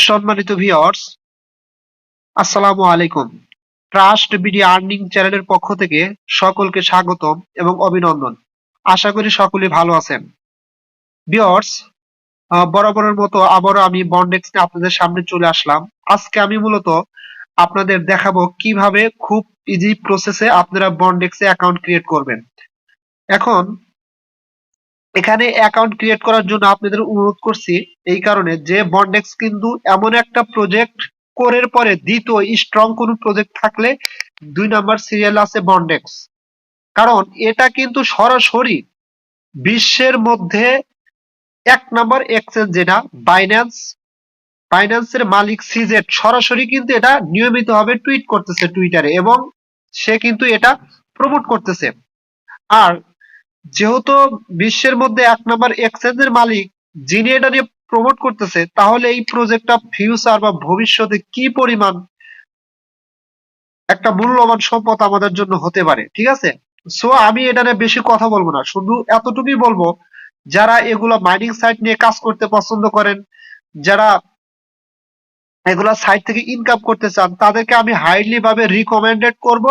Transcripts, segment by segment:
সম্মানিত ভিউয়ার্স, আসসালামু আলাইকুম। ট্রাস্ট বিডি আর্নিং চ্যানেলের পক্ষ থেকে সকলকে স্বাগতম এবং অভিনন্দন। আশা করি সকলেই ভালো আছেন। ভিউয়ার্স, বরাবরের মতো আবারও আমি বন্ডেক্স নিয়ে আপনাদের সামনে চলে আসলাম। আজকে আমি মূলত আপনাদের দেখাবো কিভাবে খুব ইজি প্রসেসে আপনারা বন্ডেক্সে অ্যাকাউন্ট ক্রিয়েট করবেন। এখন এখানে অ্যাকাউন্ট ক্রিয়েট করার জন্য আপনাদের অনুরোধ করছি এই কারণে যে বন্ডেক্স কিন্তু এমন একটা প্রজেক্ট, কোরের পরে দ্বিতীয় স্ট্রং কোনো প্রজেক্ট থাকলে 2 নাম্বার সিরিয়াল আছে বন্ডেক্স। কারণ এটা কিন্তু সরাসরি বিশ্বের মধ্যে 1 নাম্বার এক্সচেঞ্জ, যেটা বাইন্যান্সের মালিক সিজেট সরাসরি কিন্তু এটা নিয়মিতভাবে টুইট করতেছে টুইটারে, এবং সে কিন্তু এটা প্রমোট করতেছে। আর যেহেতু বিশ্বের মধ্যে 1 নাম্বার এক্সচেঞ্জের মালিক যিনি এটা নিয়ে প্রমোট করতেছে, তাহলে এই প্রজেক্টটা ফিউচার বা ভবিষ্যতে কি পরিমাণ একটা মূল্যবান সম্পদ আমাদের জন্য হতে পারে। ঠিক আছে, সো আমি এটা নিয়ে বেশি কথা বলবো না, শুধু এতটুকুই বলবো, যারা এগুলা মাইনিং সাইট নিয়ে কাজ করতে পছন্দ করেন, যারা এগুলা সাইট থেকে ইনকাম করতে চান, তাদেরকে আমি হাইলি ভাবে রিকমেন্ডেড করব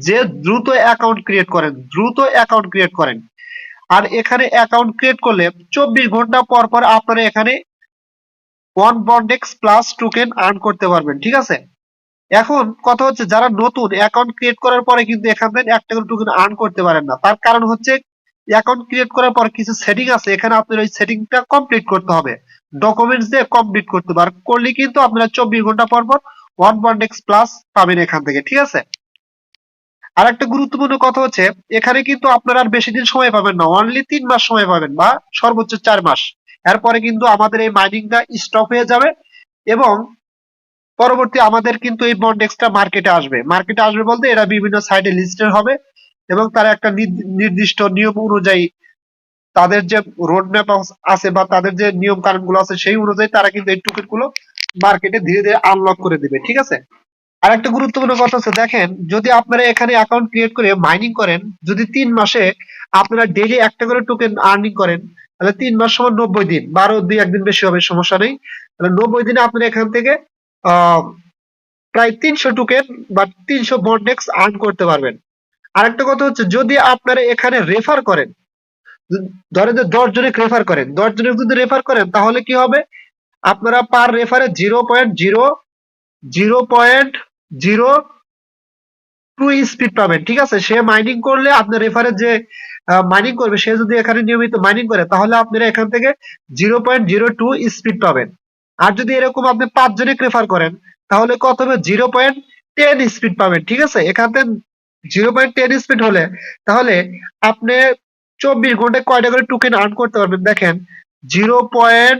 যে দ্রুত অ্যাকাউন্ট ক্রিয়েট করেন। আর এখানে অ্যাকাউন্ট ক্রিয়েট করলে 24 ঘন্টা পর পর আপনারা এখানে 1 bondex+ টোকেন আর্ন করতে পারবেন। ঠিক আছে, এখন কথা হচ্ছে যারা নতুন অ্যাকাউন্ট ক্রিয়েট করার পরে কিন্তু এখান থেকে একটা করে টোকেন আর্ন করতে পারেন না। তার কারণ হচ্ছে অ্যাকাউন্ট ক্রিয়েট করার পর কিছু সেটিং আছে, এখানে আপনার ওই সেটিংটা কমপ্লিট করতে হবে, ডকুমেন্টস দিয়ে কমপ্লিট করতে হবে। আর করলে কিন্তু আপনারা 24 ঘন্টা পর পর 1 bondex+ পাবেন এখান থেকে। ঠিক আছে, আর একটা গুরুত্বপূর্ণ কথা হচ্ছে এখানে কিন্তু আপনারা আর বেশি দিন সময় পাবেন না, অনলি 3 মাস সময় পাবেন বা সর্বোচ্চ 4 মাস। এরপরে কিন্তু আমাদের এই মাইনিংটা স্টপ হয়ে যাবে, এবং পরবর্তী আমাদের কিন্তু এই বন্ডেক্সটা মার্কেটে আসবে বলতে এরা বিভিন্ন সাইটে লিস্টেড হবে, এবং তারা একটা নির্দিষ্ট নিয়ম অনুযায়ী, তাদের যে রোড ম্যাপ আছে বা তাদের যে নিয়ম কানুন গুলো আছে সেই অনুযায়ী তারা কিন্তু এই টোকেন গুলো মার্কেটে ধীরে ধীরে আনলক করে দিবে। ঠিক আছে, আর একটা গুরুত্বপূর্ণ কথা হচ্ছে, দেখেন যদি আপনারা এখানে অ্যাকাউন্ট ক্রিয়েট করে মাইনিং করেন, যদি 3 মাসে আপনারা ডেইলি একটা করে টোকেন আর্নিং করেন, তাহলে 3 মাস সমান 90 দিন, 12 2 একদিন বেশি হবে সমস্যা নেই, তাহলে 90 দিনে আপনারা এখান থেকে আহ প্রায় 300 টোকেন বা 300 বন্ডেক্স আর্ন করতে পারবেন। আরেকটা কথা হচ্ছে, যদি আপনারা এখানে রেফার করেন, ধরেন যে 10 জনের যদি রেফার করেন, তাহলে কি হবে, আপনারা পার রেফারে 0.002 স্পিড পাবেন। ঠিক আছে, সে মাইনিং করলে আপনার রেফারে যে মাইনিং করবে, সে যদি এখানে নিয়মিত মাইনিং করে, তাহলে আপনারা এখান থেকে 0.02 স্পিড পাবেন। আর যদি এরকম আপনি 5 জনে রেফার করেন, তাহলে কত হবে, 0.10 স্পিড পাবেন। ঠিক আছে, এখান থেকে 0.10 স্পিড হলে তাহলে আপনি 24 ঘন্টায় কয়টা করে টোকেন আর্ন করতে পারবেন, দেখেন 0.10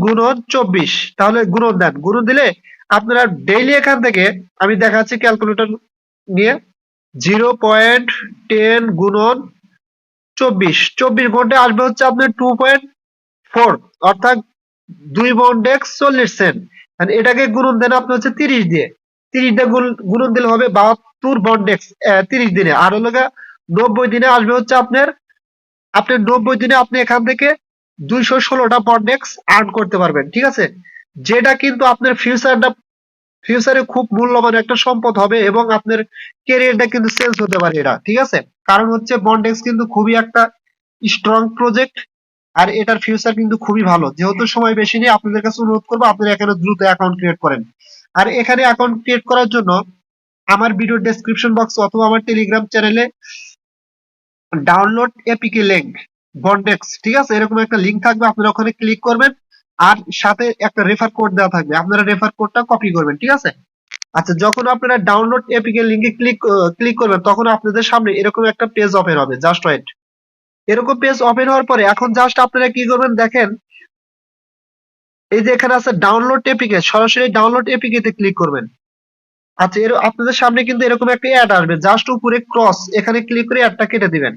× 24, তাহলে গুণন দিলে আপনারা ডেইলি এখান থেকে, আমি দেখাচ্ছি ক্যালকুলেটর নিয়ে, 0.10 × 24, 24 ঘন্টায় আসবে হচ্ছে আপনার 2.4, অর্থাৎ 2 বন্ডেক্স 40 সেন্ট। এটাকে গুণন দেন আপনি হচ্ছে 30 দিয়ে, 30 দিয়ে গুণন দিলে হবে 72 বন্ডেক্স 30 দিনে। আর হলো 90 দিনে আসবে হচ্ছে আপনার 90 দিনে আপনি এখান থেকে 216টা বন্ডেক্স আর্ন করতে পারবেন। ঠিক আছে, যেটা কিন্তু আপনার ফিউচারে খুব মূল্যবান একটা সম্পদ হবে, এবং আপনার ক্যারিয়ারটা কিন্তু চেঞ্জ হতে পারে এটা। ঠিক আছে, কারণ হচ্ছে বন্ডেক্স কিন্তু খুবই একটা স্ট্রং প্রজেক্ট, আর এটার ফিউচার কিন্তু খুবই ভালো। যেহেতু সময় বেশি নেই, আপনাদের কাছে অনুরোধ করবো আপনারা এখানে দ্রুত অ্যাকাউন্ট ক্রিয়েট করেন। আর এখানে অ্যাকাউন্ট ক্রিয়েট করার জন্য আমার ভিডিও ডেসক্রিপশন বক্স অথবা আমার টেলিগ্রাম চ্যানেলে ডাউনলোড এপিকে লিংক বন্ডেক্স, ঠিক আছে, এরকম একটা লিংক থাকবে, আপনারা ওখানে ক্লিক করবেন, আর সাথে একটা রেফার কোড দেওয়া থাকবে, আপনারা রেফার কোডটা কপি করবেন। ঠিক আছে, আচ্ছা, যখন আপনারা ডাউনলোড এপিকে লিংকে ক্লিক করবেন, তখন আপনাদের সামনে এরকম একটা পেজ ওপেন হবে। জাস্ট ওয়েট, এরকম পেজ ওপেন হওয়ার পরে এখন জাস্ট আপনারা কি করবেন, দেখেন এই যে এখানে আছে ডাউনলোড এপিকে, সরাসরি ডাউনলোড এপিকে তে ক্লিক করবেন। আচ্ছা, আপনাদের সামনে কিন্তু এরকম একটা অ্যাড আসবে, জাস্ট উপরে ক্রস এখানে ক্লিক করে অ্যাডটা কেটে দিবেন।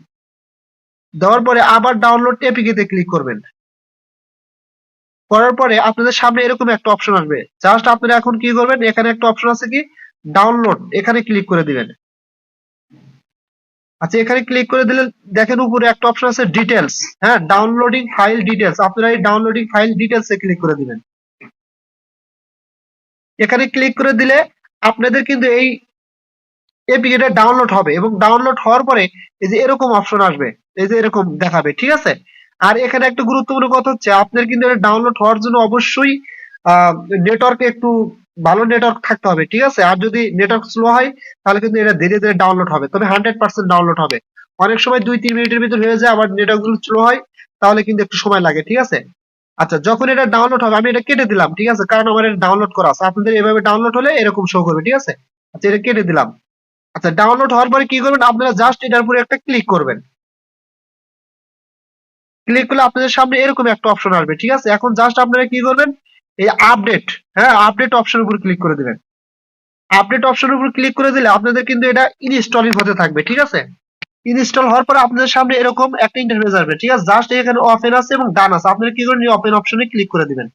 দেওয়ার পরে আবার ডাউনলোড এপিকে তে ক্লিক করবেন। করার পরে আপনাদের সামনে এরকম একটা অপশন আসবে, জাস্ট আপনারা এখন কি করবেন, এখানে একটা অপশন আছে কি ডাউনলোড, এখানে ক্লিক করে দিবেন। আচ্ছা, এখানে ক্লিক করে দিলে দেখেন উপরে একটা অপশন আছে ডিটেলস। হ্যাঁ, ডাউনলোডিং ফাইল ডিটেলস, আপনারা এই ডাউনলোডিং ফাইল ডিটেলস এ ক্লিক করে দিবেন। এখানে ক্লিক করে দিলে আপনাদের কিন্তু এই এপিকেটা ডাউনলোড হবে, এবং ডাউনলোড হওয়ার পরে এই যে এরকম অপশন আসবে, এই যে এরকম দেখাবে, ঠিক আছে। আর এখানে একটা গুরুত্বপূর্ণ কথা হচ্ছে, আপনার কিন্তু এটা ডাউনলোড হওয়ার জন্য অবশ্যই নেটওয়ার্ক একটু ভালো নেটওয়ার্ক থাকতে হবে, ঠিক আছে। আর যদি নেটওয়ার্ক স্লো হয় তাহলে কিন্তু এটা ধীরে ধীরে ডাউনলোড হবে, তবে 100% ডাউনলোড হবে। অনেক সময় 2-3 মিনিটের ভিতর হয়ে যায়, আবার নেটওয়ার্ক গুলো স্লো হয় তাহলে কিন্তু একটু সময় লাগে, ঠিক আছে। আচ্ছা, যখন এটা ডাউনলোড হবে আমি এটা কেটে দিলাম, ঠিক আছে, কারণ আমার এটা ডাউনলোড করা আছে। আপনাদের এভাবে ডাউনলোড হলে এরকম শো করবে, ঠিক আছে। আচ্ছা, এটা কেটে দিলাম। আচ্ছা, ডাউনলোড হওয়ার পরে কি করবেন, আপনারা জাস্ট এটার উপরে একটা ক্লিক করবেন। ক্লিক করলে আপনাদের সামনে এরকম একটা অপশন আসবে, ঠিক আছে। এখন জাস্ট আপনারা কি করবেন, এই আপডেট, হ্যাঁ আপডেট অপশনের উপর ক্লিক করে দিবেন। আপডেট অপশনের উপর ক্লিক করে দিলে আপনাদের কিন্তু এটা ইনস্টলিং হতে থাকবে, ঠিক আছে। ইনস্টল হওয়ার পরে আপনাদের সামনে এরকম একটা ইন্টারফেস আসবে, ঠিক আছে। জাস্ট এখানে ওপেন আছে এবং ডান আছে, আপনারা কি করবেন, ওপেন অপশনে ক্লিক করে দিবেন।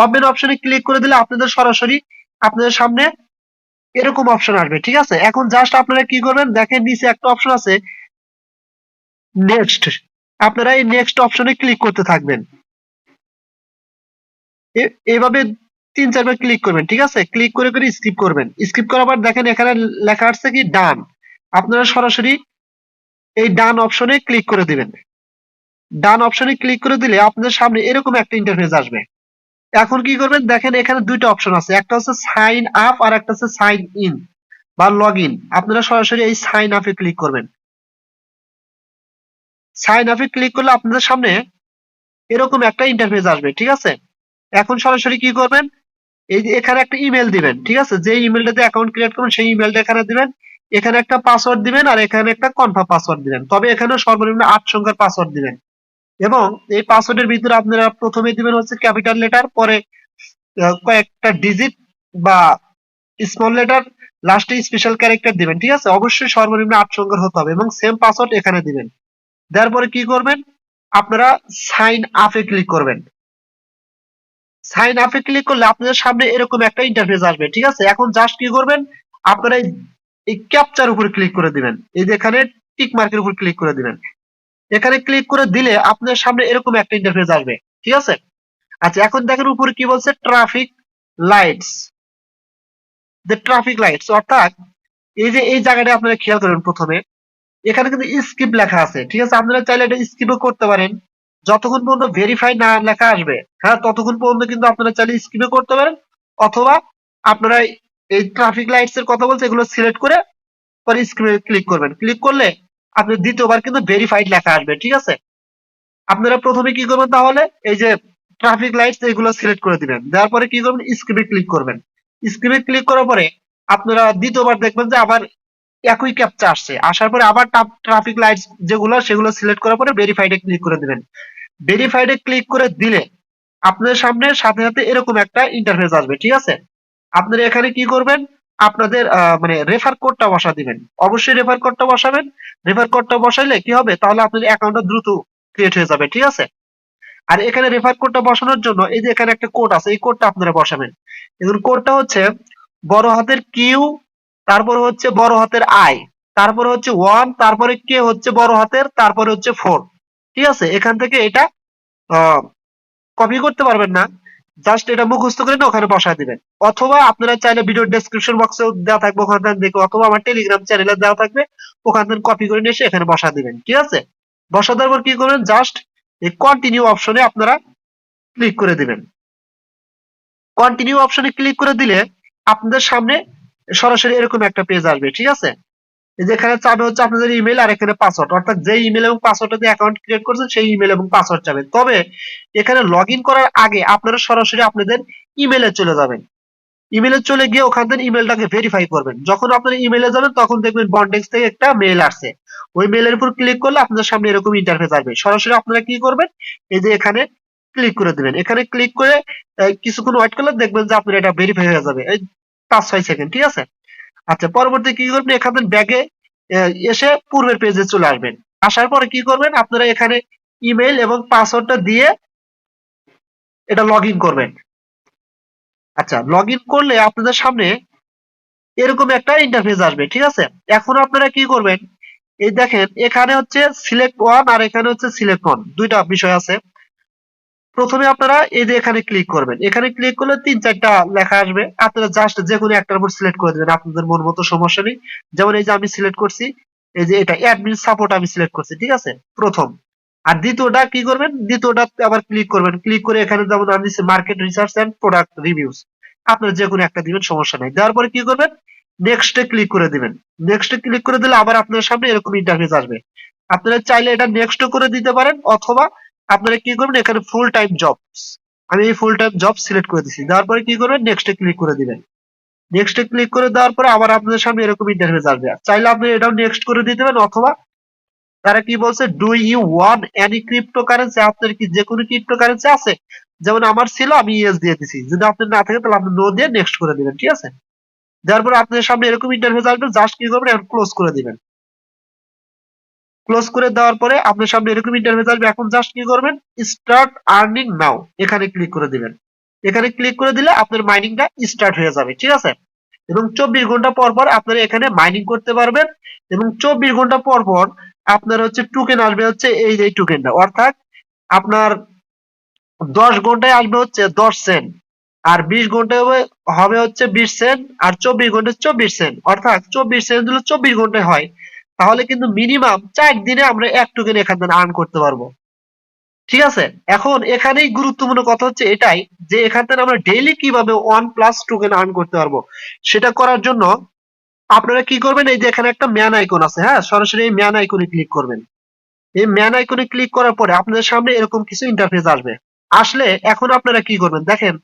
ওপেন অপশনে ক্লিক করে দিলে আপনাদের সরাসরি আপনাদের সামনে এরকম অপশন আসবে, ঠিক আছে। এখন জাস্ট আপনারা কি করবেন, দেখেন নিচে একটা অপশন আছে নেক্সট, আপনারা এই নেক্সট অপশনে ক্লিক করতে থাকবেন। এভাবে 3-4 বার ক্লিক করবেন, ঠিক আছে। ক্লিক করে করে স্কিপ করবেন। স্কিপ করার পর দেখেন এখানে লেখা আছে কি ডান, আপনারা সরাসরি এই ডান অপশনে ক্লিক করে দিবেন। ডান অপশনে ক্লিক করে দিলে আপনাদের সামনে এরকম একটা ইন্টারফেস আসবে। এখন কি করবেন, দেখেন এখানে দুইটা অপশন আছে, একটা হচ্ছে সাইন আপ আর একটা হচ্ছে সাইন ইন বা লগ ইন। আপনারা সরাসরি এই সাইন আপে ক্লিক করবেন। সাইন আপে ক্লিক করলে আপনাদের সামনে এরকম একটা ইন্টারফেস আসবে, ঠিক আছে। এখন সরাসরি কি করবেন, এই যে এখানে একটা ইমেল দিবেন, ঠিক আছে। যে ইমেলটাতে অ্যাকাউন্ট ক্রিয়েট করবেন সেই ইমেলটা এখানে দিবেন। এখানে একটা পাসওয়ার্ড দিবেন আর এখানে একটা কনফার্ম পাসওয়ার্ড দিবেন, তবে এখানে সর্বনিম্ন 8 সংখ্যার পাসওয়ার্ড দিবেন। এবং এই পাসওয়ার্ডের ভিতরে আপনারা প্রথমে দিবেন হচ্ছে ক্যাপিটাল লেটার, পরে কয়েকটা ডিজিট বা স্মল লেটার, লাস্টে স্পেশাল ক্যারেক্টার দিবেন, ঠিক আছে। অবশ্যই সর্বনিম্ন 8 সংখ্যার হতে হবে এবং সেম পাসওয়ার্ড এখানে দিবেন। দেওয়ার পরে কি করবেন, আপনারা সাইন আপে ক্লিক করবেন। সাইন আপে ক্লিক করলে আপনাদের সামনে এরকম একটা ইন্টারফেস আসবে, ঠিক আছে। এখন জাস্ট কি করবেন, আপনারা এই ক্যাপচার উপর ক্লিক করে দিবেন। এই যে এখানে টিক মার্কের উপর ক্লিক করে দিবেন। এখানে ক্লিক করে দিলে আপনাদের সামনে এরকম একটা ইন্টারফেস আসবে, ঠিক আছে। আচ্ছা, এখন দেখেন উপরে কি বলছে, ট্রাফিক লাইটস। যে ট্রাফিক লাইটস অর্থাৎ এই যে এই জায়গাটা আপনারা খেয়াল করবেন, প্রথমে এখানে কিন্তু স্কিপ লেখা আছে, ঠিক আছে। আপনারা চাইলে এটা স্কিপও করতে পারেন, যতক্ষণ পর্যন্ত ভেরিফাই না লেখা আসবে, হ্যাঁ ততক্ষণ পর্যন্ত কিন্তু আপনারা চাইলে স্কিপও করতে পারেন। অথবা আপনারা এই ট্রাফিক লাইটস এর কথা বলছে এগুলো সিলেক্ট করে পরে স্ক্রিনে ক্লিক করবেন। ক্লিক করলে আপনি দ্বিতীয়বার কিন্তু ভেরিফাইড লেখা আসবে, ঠিক আছে। আপনারা প্রথমে কি করবেন, তাহলে এই যে ট্রাফিক লাইটস এগুলো সিলেক্ট করে দিবেন। দেওয়ার পরে কি করবেন, স্ক্রিনে ক্লিক করবেন। স্ক্রিনে ক্লিক করার পরে আপনারা দ্বিতীয়বার দেখবেন যে আবার একই ক্যাপচা আসছে, আসার পরে আবার ট্রাফিক লাইটস যেগুলো সেগুলো সিলেক্ট করার পরে ভেরিফাইডে ক্লিক করে দিবেন। ভেরিফাইডে ক্লিক করে দিলে আপনাদের সামনে সাথে সাথে এরকম একটা ইন্টারফেস আসবে, ঠিক আছে। আপনারা এখানে কি করবেন, আপনাদের মানে রেফার কোডটা বসা দিবেন। অবশ্যই রেফার কোডটা বসাবেন। রেফার কোডটা বসাইলে কি হবে, তাহলে আপনাদের অ্যাকাউন্টটা দ্রুত ক্রিয়েট হয়ে যাবে, ঠিক আছে। আর এখানে রেফার কোডটা বসানোর জন্য এই যে এখানে একটা কোড আছে, এই কোডটা আপনারা বসাবেন। এখন কোডটা হচ্ছে বড় হাতের কিউ, তারপরে হচ্ছে বড় হাতের আই, তারপরে হচ্ছে 1, তারপরে কে হচ্ছে বড় হাতের, তারপরে হচ্ছে 4, ঠিক আছে। এখান থেকে এটা কপি করতে পারবেন না, জাস্ট এটা মুখস্থ করে না ওখানে বসায় দিবেন। অথবা আপনারা চাইলে ভিডিও ডেসক্রিপশন বক্সেও দেওয়া থাকবে, ওখান থেকে দেখে, অথবা আমার টেলিগ্রাম চ্যানেলে দেওয়া থাকবে, ওখান থেকে কপি করে নিয়ে এসে এখানে বসা দিবেন, ঠিক আছে। বসা দেওয়ার পর কি করবেন, জাস্ট এই কন্টিনিউ অপশনে আপনারা ক্লিক করে দিবেন। কন্টিনিউ অপশনে ক্লিক করে দিলে আপনাদের সামনে সরাসরি এরকম একটা পেজ আসবে, ঠিক আছে। এই যে এখানে চাবে হচ্ছে আপনাদের ইমেল আর এখানে পাসওয়ার্ড, অর্থাৎ যে ইমেল এবং পাসওয়ার্ডটা দিয়ে অ্যাকাউন্ট ক্রিয়েট করছেন সেই ইমেল এবং পাসওয়ার্ড চাবে। তবে এখানে লগ ইন করার আগে আপনারা সরাসরি আপনাদের ইমেলে চলে যাবেন। ইমেলে চলে গিয়ে ওখান থেকে ইমেলটাকে ভেরিফাই করবেন। যখন আপনারা ইমেলে যাবেন তখন দেখবেন বন্ডেক্স থেকে একটা মেল আসছে। ওই মেলের উপর ক্লিক করলে আপনাদের সামনে এরকম ইন্টারফেস আসবে। সরাসরি আপনারা কি করবেন, এই যে এখানে ক্লিক করে দিবেন। এখানে ক্লিক করে কিছুক্ষণ ওয়েট করলে দেখবেন যে আপনার এটা ভেরিফাই হয়ে যাবে, এই 5-6 সেকেন্ড, ঠিক আছে। আচ্ছা, পরবর্তী কি করবেন, এখানে ব্যাগে এসে পূর্বের পেজে চলে আসবেন। আসার পরে কি করবেন, আপনারা এখানে ইমেল এবং পাসওয়ার্ডটা দিয়ে এটা লগ ইন করবেন। আচ্ছা, লগ ইন করলে আপনাদের সামনে এরকম একটা ইন্টারফেস আসবে, ঠিক আছে। এখন আপনারা কি করবেন, এই দেখেন এখানে হচ্ছে সিলেক্ট ওয়ান আর এখানে হচ্ছে সিলেক্ট ওয়ান, দুইটা বিষয় আছে। প্রথমে আপনারা এই যে এখানে ক্লিক করবেন, এখানে ক্লিক করলে 3-4টা লেখা আসবে, আপনারা জাস্ট যে কোনো একটার উপর সিলেক্ট করে দেবেন, আপনাদের মন মতো, সমস্যা নেই। যেমন এই যে আমি সিলেক্ট করছি, এই যে এটা অ্যাডমিন সাপোর্ট আমি সিলেক্ট করছি, ঠিক আছে, প্রথম। আর দ্বিতীয়টা কি করবেন, দ্বিতীয়টা আবার ক্লিক করবেন, ক্লিক করে এখানে যেমন আমি দিচ্ছি market research and product reviews, আপনারা যে কোনো একটা দিবেন, সমস্যা নেই। দেওয়ার পরে কি করবেন, নেক্সটে ক্লিক করে দিবেন। নেক্সটে ক্লিক করে দিলে আবার আপনার সামনে এরকম ইন্টারফেস আসবে। আপনারা চাইলে এটা নেক্সট করে দিতে পারেন, অথবা আপনারা কি করবেন, এখানে ফুল টাইম জব, আমি এই ফুল টাইম জব সিলেক্ট করে দিচ্ছি। দেওয়ার পরে কি করবেন, নেক্সটে ক্লিক করে দিবেন। নেক্সটে ক্লিক করে দেওয়ার পরে আবার আপনাদের সামনে এরকম ইন্টারফেস আসবে। চাইলে আপনি এটাও নেক্সট করে দিতে পারেন, অথবা তারা কি বলছে, do you want any cryptocurrency, আপনার কি যে কোনো ক্রিপ্টোকারেন্সি আছে? যেমন আমার ছিল, আমি ইয়েস দিয়ে দিছি। যদি আপনার না থাকে তাহলে আপনি নো দিয়ে নেক্সট করে দিবেন, ঠিক আছে। দেওয়ার পরে আপনাদের সামনে এরকম ইন্টারফেস আসবে, জাস্ট কি করবেন, এখন ক্লোজ করে দিবেন। ক্লোজ করে দেওয়ার পরে আপনার সামনে এরকম ইন্টারফেস আসবে। এখন জাস্ট কি করবেন, স্টার্ট আর্নিং নাও, এখানে ক্লিক করে দিবেন। এখানে ক্লিক করে দিলে আপনার মাইনিংটা স্টার্ট হয়ে যাবে, ঠিক আছে। এবং 24 ঘন্টা পর পর আপনারা এখানে মাইনিং করতে পারবেন। এবং 24 ঘন্টা পর পর আপনার হচ্ছে টোকেন আসবে, হচ্ছে এই যে টোকেনটা, অর্থাৎ আপনার 10 ঘন্টায় আসবে হচ্ছে 10 সেন্ট, আর 20 ঘন্টায় হবে হচ্ছে 20 সেন্ট, আর 24 ঘন্টায় 24 সেন্ট, অর্থাৎ 24 সেন্ট দিলে 24 ঘন্টায় হয়। তাহলে কিন্তু মিনিমাম 4 দিনে আমরা এক টোকেন এখান থেকে আর্ন করতে পারবো, ঠিক আছে। এখন এখানেই গুরুত্বপূর্ণ কথা হচ্ছে এটাই, যে এখান থেকে আমরা ডেইলি কিভাবে 1+ টোকেন আর্ন করতে পারবো। সেটা করার জন্য আপনারা কি করবেন, এই যে এখানে একটা ম্যান আইকন আছে, হ্যাঁ, সরাসরি এই ম্যান আইকনে ক্লিক করবেন। এই ম্যান আইকনে ক্লিক করার পরে আপনাদের সামনে এরকম কিছু ইন্টারফেস আসবে। আসলে এখন আপনারা কি করবেন, দেখেন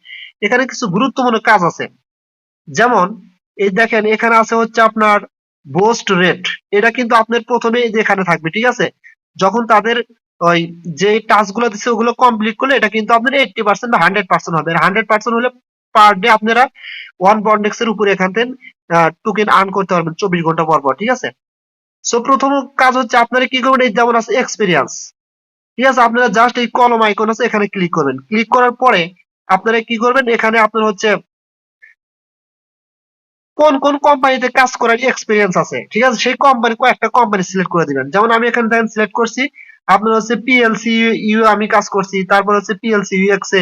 এখানে কিছু গুরুত্বপূর্ণ কাজ আছে। যেমন এই দেখেন এখানে আছে হচ্ছে আপনার বোস্ট রেট, এটা কিন্তু আপনার প্রথমে এই যে এখানে থাকবে, ঠিক আছে। যখন তাদের ওই যে টাস্ক গুলো দিচ্ছে ওগুলো কমপ্লিট করলে এটা কিন্তু আপনার 80% বা 100% হবে। 100% হলে পার ডে আপনারা ওয়ান বন্ডেক্স এর উপরে এখান থেকে টোকেন আর্ন করতে পারবেন 24 ঘন্টা পর পর, ঠিক আছে। সো প্রথম কাজ হচ্ছে আপনারা কি করবেন, এই যেমন আছে এক্সপিরিয়েন্স, ঠিক আছে, আপনারা জাস্ট এই কলম আইকন আছে এখানে ক্লিক করবেন। ক্লিক করার পরে আপনারা কি করবেন, এখানে আপনার হচ্ছে কোন কোন কোম্পানিতে কাজ করার এক্সপিরিয়েন্স আছে, ঠিক আছে, সেই কোম্পানি কয়েকটা কোম্পানি সিলেক্ট করে দিবেন। যেমন আমি এখানে দেখেন সিলেক্ট করছি, আপনার হচ্ছে পিএলসি ইউ আমি কাজ করছি, তারপর হচ্ছে পিএলসি ইউএক্স এ,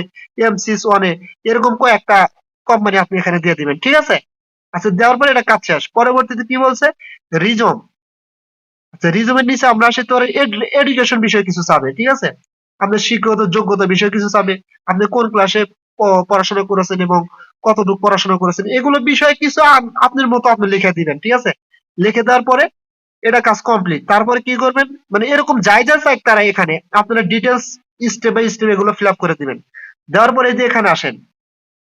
এমসিস ওয়ানে, এরকম কয়েকটা কোম্পানি আপনি এখানে দিয়ে দিবেন, ঠিক আছে। আচ্ছা, দেওয়ার পরে এটা কাজ শেষ। পরবর্তীতে কি বলছে, রিজম। আচ্ছা, রিজমের নিচে আমরা আসি, তোর এডুকেশন বিষয়ে কিছু চাবে, ঠিক আছে, আপনার শিক্ষাগত যোগ্যতা বিষয়ে কিছু চাবে, আপনি কোন ক্লাসে পড়াশোনা করেছেন এবং কতটুকু পড়াশোনা করেছেন, এগুলো বিষয়ে কিছু আপনার মতো আপনি লিখে দিবেন, ঠিক আছে। লিখে দেওয়ার পরে এটা কাজ কমপ্লিট। তারপরে কি করবেন, মানে এরকম যাই যা চাই তারা এখানে আপনারা ডিটেলস স্টেপ বাই স্টেপ এগুলো ফিল আপ করে দিবেন। দেওয়ার পরে এই যে এখানে আসেন,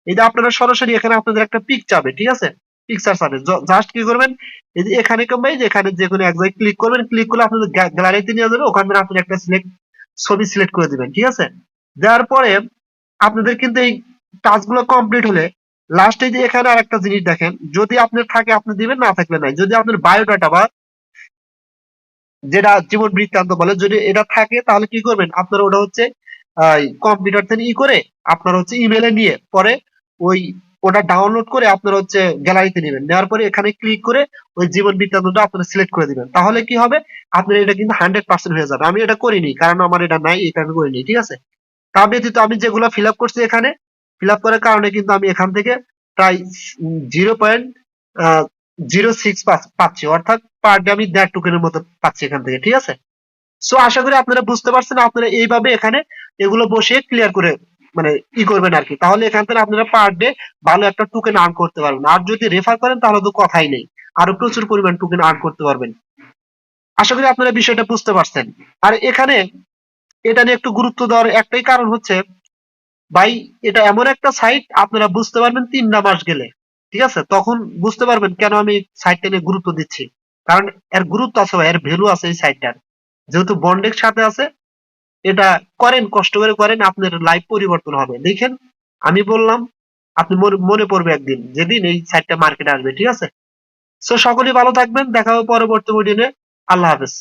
এই যে আপনারা সরাসরি এখানে আপনাদের একটা পিক চাবে, ঠিক আছে, পিকচার চাবে। জাস্ট কি করবেন, এই যে এখানে কিংবা এই যে এখানে যে কোনো এক জায়গায় ক্লিক করবেন, ক্লিক করলে আপনাদের গ্যালারিতে নিয়ে যাবে, ওখান থেকে আপনি একটা ছবি সিলেক্ট করে দিবেন, ঠিক আছে। দেওয়ার পরে আপনাদের কিন্তু এই টাস্কগুলো কমপ্লিট হলে লাস্টে যে এখানে আর একটা জিনিস দেখেন, যদি আপনার থাকে আপনি দিবেন, না থাকলে নাই। যদি আপনার বায়োডাটা বা যেটা জীবন বৃত্তান্ত বলে, যদি এটা থাকে তাহলে কি করবেন, আপনার ওটা হচ্ছে কম্পিউটার থেকে করে আপনার হচ্ছে ইমেলে নিয়ে পরে ওই ওটা ডাউনলোড করে আপনার হচ্ছে গ্যালারিতে নেবেন। নেওয়ার পরে এখানে ক্লিক করে ওই জীবন বৃত্তান্তটা আপনারা সিলেক্ট করে দিবেন। তাহলে কি হবে, আপনার এটা কিন্তু 100% হয়ে যাবে। আমি এটা করিনি, কারণ আমার এটা নাই, এই কারণে করিনি, ঠিক আছে। তা ব্যতীত আমি যেগুলো ফিল আপ করছি এখানে, ফিল আপ করার কারণে কিন্তু আমি এখান থেকে প্রায় 0.06 পাচ্ছি, অর্থাৎ পার ডে আমি 1.5 টোকেনের মতো পাচ্ছি এখান থেকে, ঠিক আছে। সো আশা করি আপনারা বুঝতে পারছেন। আপনারা এইভাবে এখানে এগুলো বসিয়ে ক্লিয়ার করে মানে করবেন আর কি। তাহলে এখান থেকে আপনারা পার ডে ভালো একটা টোকেন আর্ন করতে পারবেন। আর যদি রেফার করেন তাহলে তো কথাই নেই, আরো প্রচুর পরিমাণ টোকেন আর্ন করতে পারবেন। আশা করি আপনারা বিষয়টা বুঝতে পারছেন। আর এখানে এটা নিয়ে একটু গুরুত্ব দেওয়ার একটাই কারণ হচ্ছে, ভাই এটা এমন একটা সাইট, আপনারা বুঝতে পারবেন 3 মাস গেলে, ঠিক আছে, তখন বুঝতে পারবেন কেন আমি সাইটটা নিয়ে গুরুত্ব দিচ্ছি। কারণ এর গুরুত্ব আছে ভাই, এর ভ্যালু আছে এই সাইটটার। যেহেতু বন্ডের সাথে আছে, এটা করেন, কষ্ট করে করেন, আপনার লাইফ পরিবর্তন হবে। দেখেন, আমি বললাম, আপনি মনে পড়বে একদিন যেদিন এই সাইটটা মার্কেটে আসবে, ঠিক আছে। সো সকলেই ভালো থাকবেন, দেখা হবে পরবর্তী ভিডিও। আল্লাহ হাফেজ।